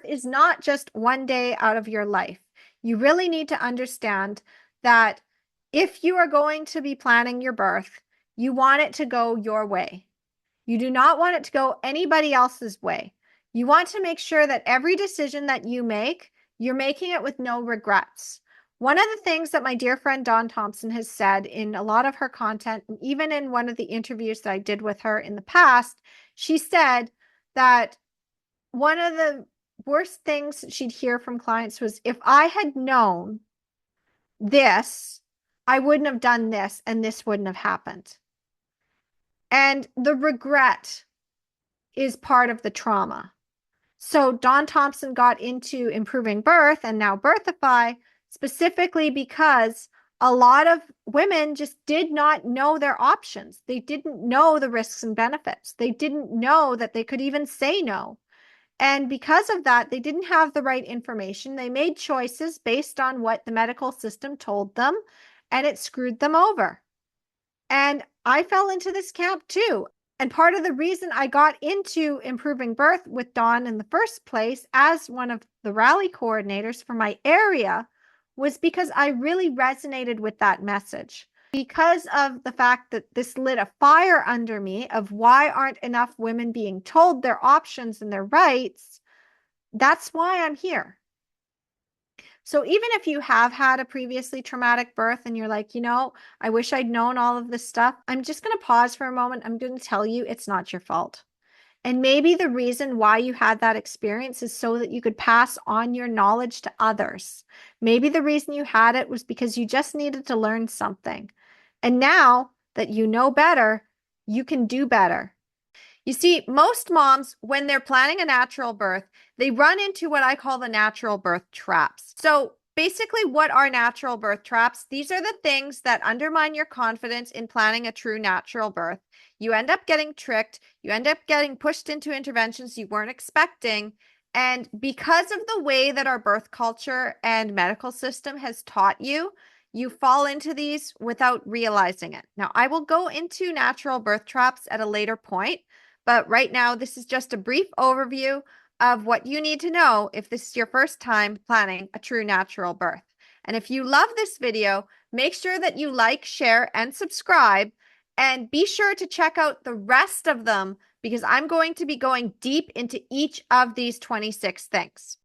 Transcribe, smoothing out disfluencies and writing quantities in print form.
is not just one day out of your life. You really need to understand that if you are going to be planning your birth, you want it to go your way. You do not want it to go anybody else's way. You want to make sure that every decision that you make, you're making it with no regrets. One of the things that my dear friend Dawn Thompson has said in a lot of her content, and even in one of the interviews that I did with her in the past, she said that one of the worst things she'd hear from clients was, if I had known this, I wouldn't have done this and this wouldn't have happened. And the regret is part of the trauma. So Dawn Thompson got into Improving Birth and now Birthify specifically because a lot of women just did not know their options. They didn't know the risks and benefits. They didn't know that they could even say no. And because of that, they didn't have the right information. They made choices based on what the medical system told them, and it screwed them over. And I fell into this camp too. And part of the reason I got into Improving Birth with Dawn in the first place as one of the rally coordinators for my area was because I really resonated with that message. Because of the fact that this lit a fire under me of why aren't enough women being told their options and their rights, that's why I'm here. So even if you have had a previously traumatic birth and you're like, I wish I'd known all of this stuff, I'm just going to pause for a moment. I'm going to tell you it's not your fault. And maybe the reason why you had that experience is so that you could pass on your knowledge to others. Maybe the reason you had it was because you just needed to learn something. And now that you know better, you can do better. You see, most moms, when they're planning a natural birth, they run into what I call the natural birth traps. So basically, what are natural birth traps? These are the things that undermine your confidence in planning a true natural birth. You end up getting tricked. You end up getting pushed into interventions you weren't expecting. And because of the way that our birth culture and medical system has taught you, you fall into these without realizing it. Now, I will go into natural birth traps at a later point. But right now, this is just a brief overview of what you need to know if this is your first time planning a true natural birth. And if you love this video, make sure that you like, share, and subscribe. And be sure to check out the rest of them because I'm going to be going deep into each of these 26 things.